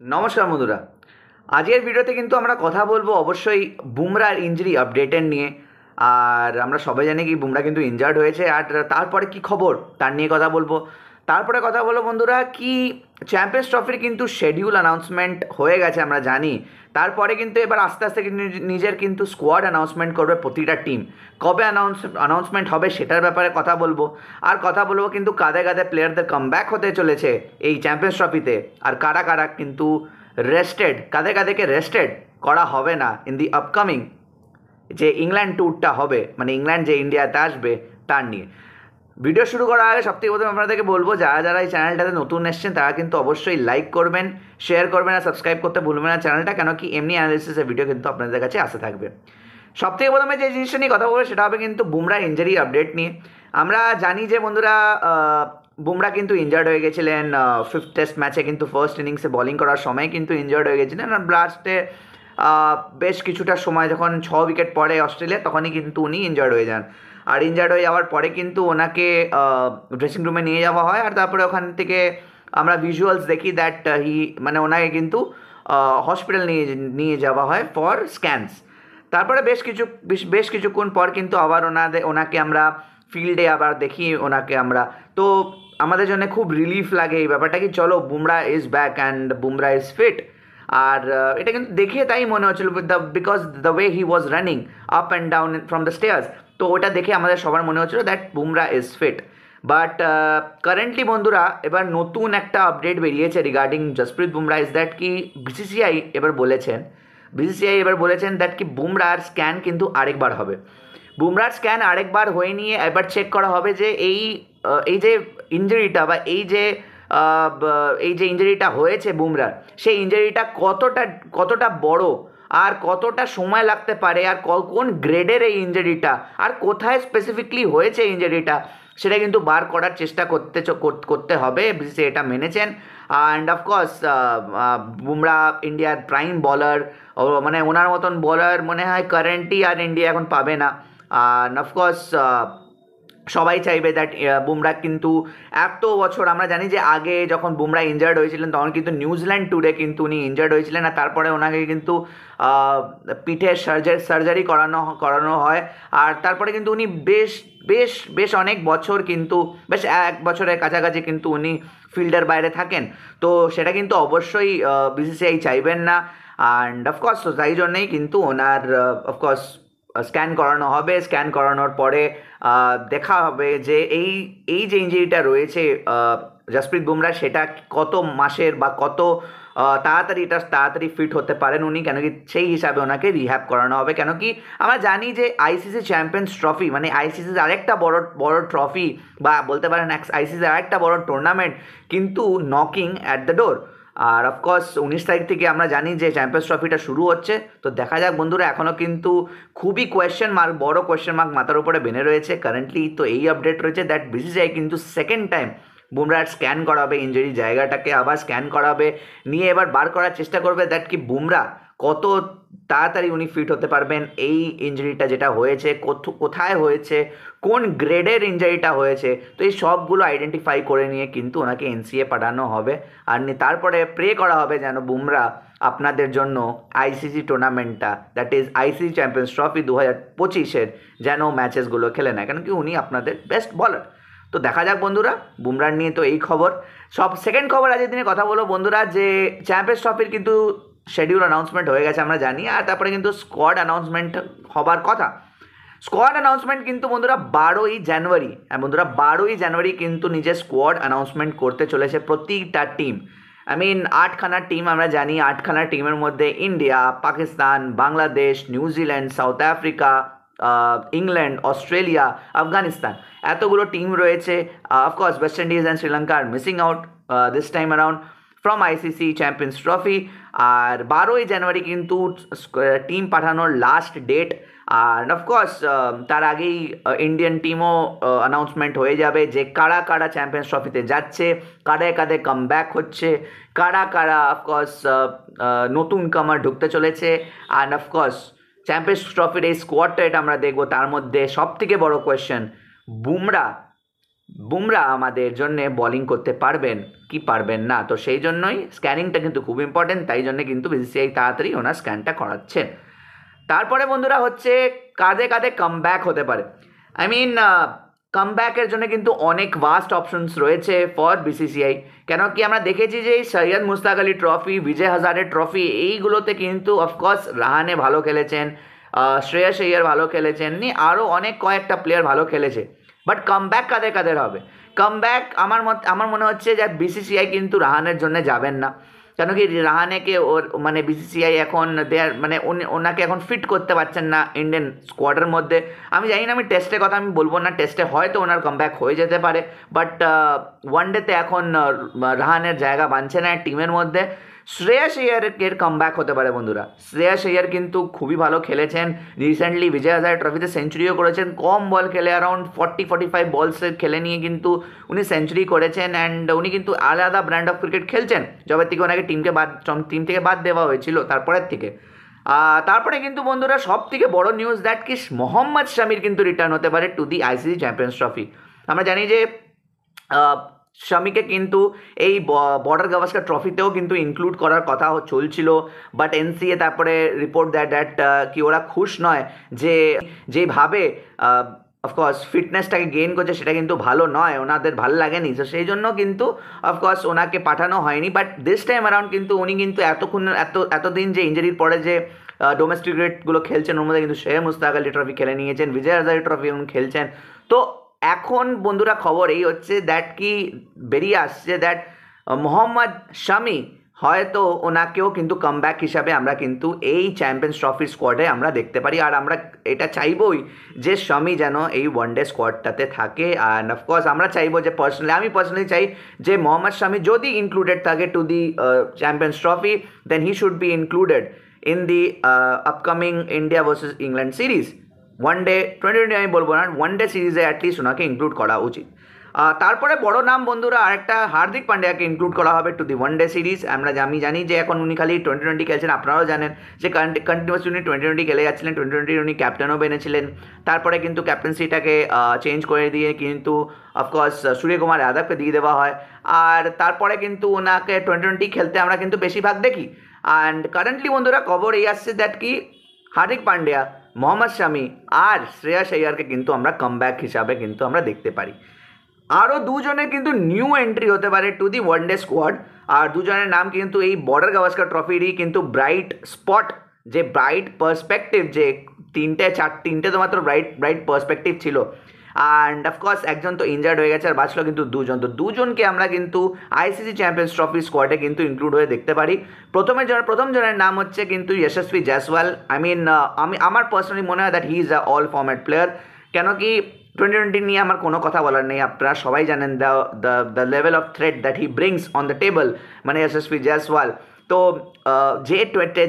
নমস্কার বন্ধুরা, আজকের ভিডিওতে কিন্তু আমরা কথা বলবো অবশ্যই বুমরার ইনজুরি আপডেটের নিয়ে। আর আমরা সবাই জানি কি বুমরা কিন্তু ইনজার্ড হয়েছে, আর তারপরে কি খবর তার নিয়ে কথা বলবো। তারপরে কথা বলবো বন্ধুরা কি চ্যাম্পিয়ন্স ট্রফির কিন্তু শেডিউল অ্যানাউন্সমেন্ট হয়ে গেছে আমরা জানি। তারপরে কিন্তু এবার আস্তে আস্তে নিজের কিন্তু স্কোয়াড অ্যানাউন্সমেন্ট করবে প্রতিটা টিম। কবে অ্যানাউন্সমেন্ট হবে সেটার ব্যাপারে কথা বলবো। আর কথা বলবো কিন্তু কাঁধে কাঁধে প্লেয়ারদের কামব্যাক হতে চলেছে এই চ্যাম্পিয়ন্স ট্রফিতে, আর কারা কারা কিন্তু রেস্টেড, কাঁধে কাঁধেকে রেস্টেড করা হবে না ইন দি আপকামিং যে ইংল্যান্ড ট্যুরটা হবে, মানে ইংল্যান্ড যে ইন্ডিয়াতে আসবে তার নিয়ে। ভিডিও শুরু করার আগে সবথেকে প্রথমে আপনাদেরকে বলবো যারা যারা এই চ্যানেলটাতে নতুন এসেছেন তারা কিন্তু অবশ্যই লাইক করবেন, শেয়ার করবেন আর সাবস্ক্রাইব করতে ভুলবেন না চ্যানেলটা, কেন কি এমনি অ্যানালিসিসের ভিডিও কিন্তু আপনাদের কাছে আসতে থাকবে। সবথেকে প্রথমে যে জিনিসটা নিয়ে কথা বলবো সেটা হবে কিন্তু বুমরা ইঞ্জারি আপডেট নিয়ে। আমরা জানি যে বন্ধুরা বুমরা কিন্তু ইনজার্ড হয়ে গেছিলেন ফিফথ টেস্ট ম্যাচে, কিন্তু ফার্স্ট ইনিংসে বলিং করার সময় কিন্তু ইনজার্ড হয়ে গেছিলেন। আর লাস্টে বেশ কিছুটা সময় যখন 6 উইকেট পড়ে অস্ট্রেলিয়া তখনই কিন্তু উনি ইনজার্ড হয়ে যান। আর ইনজার্ড হয়ে যাওয়ার পরে কিন্তু ওনাকে ড্রেসিং রুমে নিয়ে যাওয়া হয়, আর তারপরে ওখান থেকে আমরা ভিজুয়ালস দেখি দ্যাট মানে ওনাকে কিন্তু হসপিটাল নিয়ে যাওয়া হয় ফর স্ক্যানস। তারপরে বেশ কিছুক্ষণ পর কিন্তু আবার ওনাকে আমরা ফিল্ডে আবার দেখি ওনাকে আমরা। তো আমাদের জন্য খুব রিলিফ লাগে এই ব্যাপারটা কি চলো Bumrah is back and Bumrah is fit. আর এটা কিন্তু দেখে তাই মনে হচ্ছিল because the way he was running up and down from the stairs, তো ওটা দেখে আমাদের সবার মনে হচ্ছিল that Bumrah is fit. But currently বন্ধুরা এবার নতুন একটা আপডেট বেরিয়েছে regarding Jasprit Bumrah is that কি বিসিসিআই এবার বলেছেন দ্যাট কি বুমরার স্ক্যান কিন্তু আরেকবার হবে। বুমরার স্ক্যান আরেকবার হয়ে নিয়ে এবার চেক করা হবে যে এই যে ইঞ্জুরিটা বা এই যে ইঞ্জুরিটা হয়েছে বুমরার, সেই ইঞ্জুরিটা কতটা বড় আর কতটা সময় লাগতে পারে, আর কোন গ্রেডের এই ইঞ্জুরিটা, আর কোথায় স্পেসিফিকলি হয়েছে ইঞ্জুরিটা, সেটা কিন্তু বার করার চেষ্টা করতে হবে। বিসিসিআই এটা মেনেছেন। অ্যান্ড অফকোর্স বুমরা ইন্ডিয়ার প্রাইম বলার, মানে ওনার মতন বলার মনে হয় কারেন্টলি আর ইন্ডিয়া এখন পাবে না। অ্যান্ড অফকোর্স সবাই চাইবে দ্যাট বুমরা কিন্তু এত বছর, আমরা জানি যে আগে যখন বুমরা ইনজার্ড হয়েছিলেন তখন কিন্তু নিউজিল্যান্ড ট্যুরে কিন্তু উনি ইনজার্ড হয়েছিলেন, আর তারপরে ওনাকে কিন্তু পিঠে সার্জারি করানো হয়। আর তারপরে কিন্তু উনি বেশ বেশ বেশ অনেক বছর কিন্তু বেশ 1 বছরের কাছাকাছি কিন্তু উনি ফিল্ডের বাইরে থাকেন। তো সেটা কিন্তু অবশ্যই বিসিসিআই চাইবেন না। অ্যান্ড অফকোর্স তাই জন্যেই কিন্তু ওনার অফকোর্স স্ক্যান করানো হবে। স্ক্যান করানোর পরে দেখা হবে যে এই যে ইঞ্জুরিটা রয়েছে জসপ্রীত বুমরা, সেটা কত মাসের বা কত তাড়াতাড়ি ফিট হতে পারেন উনি, কেন কি সেই হিসাবে ওনাকে রিহ্যাব করানো হবে। কেন কি আমরা জানি যে আইসিসি চ্যাম্পিয়ন্স ট্রফি মানে আইসিসির আরেকটা বড় ট্রফি, বা বলতে পারেন আইসিসির আরেকটা বড় টুর্নামেন্ট কিন্তু নকিং অ্যাট দ্য ডোর। আর অফকোর্স 19 তারিখ থেকে আমরা জানি যে চ্যাম্পিয়ন্স ট্রফিটা শুরু হচ্ছে। তো দেখা যাক বন্ধুরা, এখনও কিন্তু খুবই বড় কোয়েশ্চেন মার্ক মাথার উপরে বেনে রয়েছে কারেন্টলি। তো এই আপডেট রয়েছে দ্যাট বিসিসিআই কিন্তু সেকেন্ড টাইম বুমরার স্ক্যান করাবে, ইঞ্জুরি জায়গাটাকে আবার স্ক্যান করাবে, নিয়ে এবার বার করার চেষ্টা করবে দ্যাট কি বুমরা কত তাড়াতাড়ি উনি ফিট হতে পারবেন। এই ইঞ্জুরিটা যেটা হয়েছে কোথায় হয়েছে, কোন গ্রেডের ইঞ্জুরিটা হয়েছে, তো এই সবগুলো আইডেন্টিফাই করে নিয়ে কিন্তু ওনাকে এনসিএ পাঠানো হবে। আর তারপরে প্রে করা হবে যেন বুমরা আপনাদের জন্য আইসিসি টুর্নামেন্টটা that is ICC Champions Trophy 2025-এর যেন ম্যাচেসগুলো খেলে নেয়, কেন কি উনি আপনাদের বেস্ট বলার। তো দেখা যাক বন্ধুরা, বুমরার নিয়ে তো এই খবর। সেকেন্ড খবর আজকের দিনে কথা বলবো বন্ধুরা যে চ্যাম্পিয়ন্স ট্রফির কিন্তু শেডিউল অ্যানাউন্সমেন্ট হয়ে গেছে আমরা জানি, আর তারপরে কিন্তু স্কোয়াড অ্যানাউন্সমেন্ট হবার কথা। স্কোয়াড অ্যানাউন্সমেন্ট কিন্তু বন্ধুরা 12ই জানুয়ারি, হ্যাঁ বন্ধুরা 12ই জানুয়ারি কিন্তু নিজের স্কোয়াড অ্যানাউন্সমেন্ট করতে চলেছে প্রতিটা টিম। আই মিন 8খানা টিম আমরা জানি, 8খানা টিমের মধ্যে India, Pakistan, Bangladesh, New Zealand, South Africa, England, Australia, Afghanistan, এতগুলো টিম রয়েছে। Of course West Indies and Sri Lanka আর missing out this time around from ICC Champions Trophy. আর 12ই জানুয়ারি কিন্তু টিম পাঠানোর লাস্ট ডেট। আর অফকোর্স তার আগেই ইন্ডিয়ান টিমও অ্যানাউন্সমেন্ট হয়ে যাবে যে কারা কারা চ্যাম্পিয়ন্স ট্রফিতে যাচ্ছে, কাদের কাদের কামব্যাক হচ্ছে, কারা কারা অফকোর্স নতুন কামার ঢুকতে চলেছে। অ্যান্ড অফকোর্স চ্যাম্পিয়ন্স ট্রফির এই স্কোয়াডটা এটা আমরা দেখবো। তার মধ্যে সবথেকে বড় কোয়েশ্চেন বুমরা বুমরা আমাদের জন্য বোলিং করতে পারবেন কি পারবেন না, তো সেই জন্যই স্ক্যানিংটা কিন্তু খুব ইম্পর্টেন্ট, তাই জন্য কিন্তু বিসিসিআই তাড়াতাড়ি ওনার স্ক্যানটা করাচ্ছেন। তারপরে বন্ধুরা হচ্ছে কাঁধে কাঁধে কামব্যাক হতে পারে। আই মিন কামব্যাকের জন্য কিন্তু অনেক ভাস্ট অপশনস রয়েছে ফর বিসিসিআই। কেন কি আমরা দেখেছি যে এই সৈয়দ মুশতাক আলী ট্রফি, বিজয় হাজারে ট্রফি, এইগুলোতে কিন্তু অফকোর্স রাহানে ভালো খেলেছেন, শ্রেয়াস আইয়ার ভালো খেলেছেন, আরও অনেক কয়েকটা প্লেয়ার ভালো খেলেছে। বাট কামব্যাক কাদের কাদের হবে? কামব্যাক আমার মনে হচ্ছে যে বিসিসিআই কিন্তু রাহানের জন্য যাবেন না। কেন কি রাহানেকে ওর মানে বিসিসিআই এখন দেয়ার মানে ওনাকে এখন ফিট করতে পারছেন না ইন্ডিয়ান স্কোয়াডের মধ্যে। আমি জানি না, আমি টেস্টের কথা আমি বলবো না, টেস্টে হয়তো ওনার কামব্যাক হয়ে যেতে পারে, বাট ওয়ানডেতে এখন রাহানের জায়গা বাঁধছে না টিমের মধ্যে। শ্রেয়াস আইয়ারের কামব্যাক হতে পারে বন্ধুরা। শ্রেয়াস আইয়ার কিন্তু খুবই ভালো খেলেছেন, রিসেন্টলি বিজয় হাজারে ট্রফিতে সেঞ্চুরিও করেছেন, কম বল খেলে অ্যারাউন্ড 40-45 বলসে খেলে নিয়ে কিন্তু উনি সেঞ্চুরি করেছেন। অ্যান্ড উনি কিন্তু আলাদা ব্র্যান্ড অফ ক্রিকেট খেলছেন যবে থেকে ওনাকে টিম থেকে বাদ দেওয়া হয়েছিল তারপরের থেকে। তারপরে কিন্তু বন্ধুরা সব থেকে বড় নিউজ দ্যাট কি মোহাম্মদ শামির কিন্তু রিটার্ন হতে পারে to the ICC Champions trophy. আমরা জানি যে শামিকে কিন্তু এই বর্ডার গাভাস্কার ট্রফিতেও কিন্তু ইনক্লুড করার কথা চলছিল, বাট এনসিএ তারপরে রিপোর্ট দ্যাট কি ওরা খুশ নয় যে যেভাবে অফকোর্স ফিটনেসটাকে গেইন করছে সেটা কিন্তু ভালো নয়, ওনাদের ভালো লাগেনি, তো সেই জন্য কিন্তু অফকোর্স ওনাকে পাঠানো হয়নি। বাট দিস টাইম অ্যারাউন্ড কিন্তু উনি কিন্তু এতদিন যে ইঞ্জুরির পরে যে ডোমেস্টিক ক্রিকেটগুলো খেলছেন ওর মধ্যে কিন্তু সৈয়দ মুশতাক আলী ট্রফি খেলে নিয়েছেন, বিজয় হাজারে ট্রফি উনি খেলছেন। তো এখন বন্ধুরা খবর এই হচ্ছে দ্যাট কি বেরিয়ে আসছে দ্যাট মোহাম্মদ শামি হয়তো ওনাকেও কিন্তু কামব্যাক হিসাবে আমরা কিন্তু এই চ্যাম্পিয়ন্স ট্রফির স্কোয়াডে আমরা দেখতে পারি। আর আমরা এটা চাইবই যে শামি যেন এই ওয়ানডে স্কোয়াডটাতে থাকে। অ্যান্ড অফকোর্স আমরা চাইবো যে আমি পার্সোনালি চাই যে মোহাম্মদ শামি যদি ইনক্লুডেড থাকে to the Champions Trophy, then he should be included in the upcoming India versus England series. One day twenty আমি বলবো না, ওয়ানডে সিরিজে অ্যাটলিস্ট ওনাকে ইনক্লুড করা উচিত। তারপরে বড় নাম বন্ধুরা আরেকটা হার্দিক পান্ডিয়াকে ইনক্লুড করা হবে টু দি ওয়ানডে সিরিজ। আমি জানি যে এখন উনি খালি টোয়েন্টি খেলছেন, আপনারাও জানেন যে কন্টিনিউয়াসলি উনি টোয়েন্টি খেলে যাচ্ছিলেন, টোয়েন্টি উনি ক্যাপ্টেনও বেনেছিলেন, তারপরে কিন্তু ক্যাপ্টেন্সিটাকে চেঞ্জ করে দিয়ে কিন্তু অফকোর্স সূর্যকুমার যাদবকে দিয়ে দেওয়া হয়। আর তারপরে কিন্তু ওনাকে টোয়েন্টি খেলতে আমরা কিন্তু বেশিরভাগ দেখি। অ্যান্ড কারেন্টলি বন্ধুরা খবর এই আসছে দ্যাট কি হার্দিক পান্ডিয়া, মোহাম্মদ শামি আর শ্রেয়াস আইয়ারকে কিন্তু আমরা কামব্যাক হিসাবে কিন্তু আমরা দেখতে পারি। আরও দুজনের কিন্তু নিউ এন্ট্রি হতে পারে টু দি ওয়ানডে স্কোয়াড। আর দুজনের নাম কিন্তু এই বর্ডার গাভাস্কার ট্রফিরই কিন্তু ব্রাইট স্পট, যে ব্রাইট পার্সপেক্টিভ, যে তিনটে তো মাত্র ব্রাইট পার্সপেক্টিভ ছিল। অ্যান্ড অফকোর্স একজন তো ইনজার্ড হয়ে গেছে আর বাঁচলো কিন্তু দুজন, তো দুজনকে আমরা কিন্তু আইসিসি চ্যাম্পিয়ন্স ট্রফি স্কোয়াডে কিন্তু ইনক্লুড হয়ে দেখতে পারি। প্রথম জনের নাম হচ্ছে কিন্তু যশস্বী জয়সওয়াল। আমার পার্সোনালি মনে হয় that he is a all format player. কেন কি টোয়েন্টি নিয়ে আমার কোনো কথা বলার নেই, আপনারা সবাই জানেন the level of threat that he brings on the table, মানে যশস্বী জয়সওয়াল। তো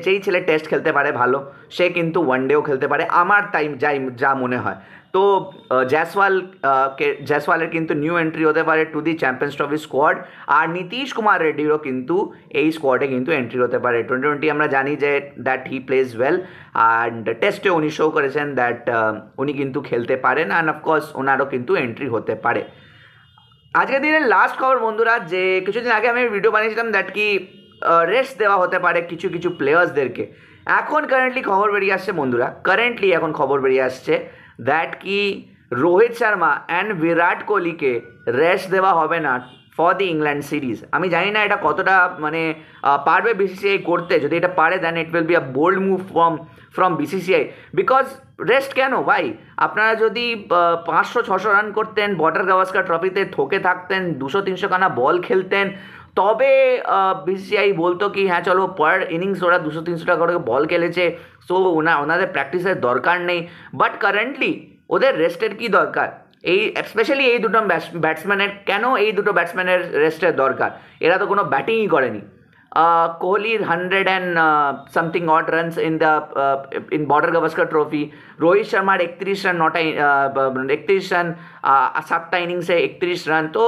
যেই ছেলে টেস্ট খেলতে পারে ভালো, সে কিন্তু ওয়ানডেও খেলতে পারে আমার যা মনে হয়। তো জয়সওয়ালের কিন্তু নিউ এন্ট্রি হতে পারে to the Champions Trophy squad. আর নীতিশ কুমার রেড্ডিরও কিন্তু এই স্কোয়াডে কিন্তু এন্ট্রি হতে পারে। টোয়েন্টি আমরা জানি যে that he plays well, and টেস্টে উনি শো করেছেন দ্যাট উনি কিন্তু খেলতে পারেন, অ্যান্ড অফকোর্স ওনারও কিন্তু এন্ট্রি হতে পারে। আজকের দিনের লাস্ট খবর বন্ধুরা, যে কিছুদিন আগে আমি ভিডিও বানিয়েছিলাম দ্যাট কি রেস্ট দেওয়া হতে পারে কিছু প্লেয়ার্সদেরকে। এখন কারেন্টলি খবর বেরিয়ে আসছে বন্ধুরা, এখন খবর বেরিয়ে আসছে দ্যাট কি রোহিত শর্মা অ্যান্ড বিরাট কোহলিকে রেস্ট দেওয়া হবে না ফর দি ইংল্যান্ড সিরিজ। আমি জানি না এটা কতটা মানে পারবে বিসিসিআই করতে, যদি এটা পারে then it will be a bold move from BCCI. Because rest কেন ভাই? আপনারা যদি 500-600 রান করতেন, বর্ডার গাভাস্কার ট্রফিতে থকে থাকতেন, 200-300 খানা বল খেলতেন, তবে বিসিসিআই বলতো কি হ্যাঁ চলো পার ইনিংস ওরা 200-300 টাকা করে বল খেলেছে, সো ওনাদের প্র্যাকটিসের দরকার নেই। বাট কারেন্টলি ওদের রেস্টের কি দরকার? স্পেশালি এই দুটো ব্যাটসম্যানের, কেন এই দুটো ব্যাটসম্যানের রেস্টের দরকার? এরা তো কোনো ব্যাটিংই করেনি। কোহলির 100 and something odd runs in border Gavaskar trophy, Rohit শর্মার 31 রান 31 রান 7টা ইনিংসে 31 রান। তো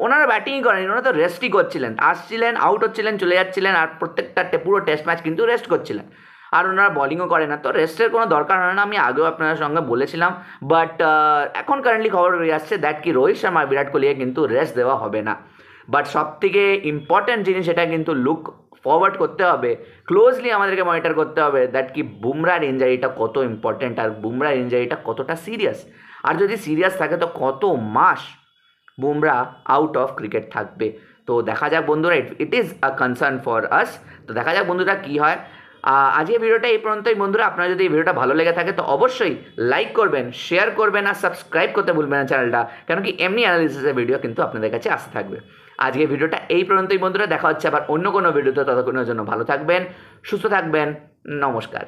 ওনারা ব্যাটিংই করেনি, ওনারা তো রেস্টই করছিলেন, আসছিলেন, আউট হচ্ছিলেন, চলে যাচ্ছিলেন, আর প্রত্যেকটা পুরো টেস্ট ম্যাচ কিন্তু রেস্ট করছিলেন। আর ওনারা বলিংও করে না, তো রেস্টের কোনো দরকার হয় না, আমি আগেও আপনাদের সঙ্গে বলেছিলাম। বাট এখন কারেন্টলি খবর বেরিয়ে আসছে দ্যাট কি রোহিত শর্মা আর বিরাট কোহলিকে কিন্তু রেস্ট দেওয়া হবে না। বাট সব থেকে ইম্পর্ট্যান্ট জিনিস এটা কিন্তু লুক ফরওয়ার্ড করতে হবে, ক্লোজলি আমাদেরকে মনিটর করতে হবে দ্যাট কি বুমরার ইঞ্জারিটা কত ইম্পর্ট্যান্ট আর বুমরার ইঞ্জারিটা কতটা সিরিয়াস। আর যদি সিরিয়াস থাকে তো কত মাস বুমরা আউট অফ ক্রিকেট থাকবে। তো দেখা যাক বন্ধুরা, it is a concern for us. তো দেখা যাক বন্ধুরা কী হয়। আজকের ভিডিওটা এই পর্যন্তই বন্ধুরা। আপনারা যদি এই ভিডিওটা ভালো লেগে থাকে তো অবশ্যই লাইক করবেন, শেয়ার করবেন আর সাবস্ক্রাইব করতে ভুলবেন না চ্যানেলটা, কেন কি এমনি অ্যানালিসিসের ভিডিও কিন্তু আপনাদের কাছে আসতে থাকবে। আজকের ভিডিওটা এই পর্যন্তই বন্ধুরা, দেখা হচ্ছে আবার অন্য কোনো ভিডিওতে। ততক্ষণের জন্য ভালো থাকবেন, সুস্থ থাকবেন, নমস্কার।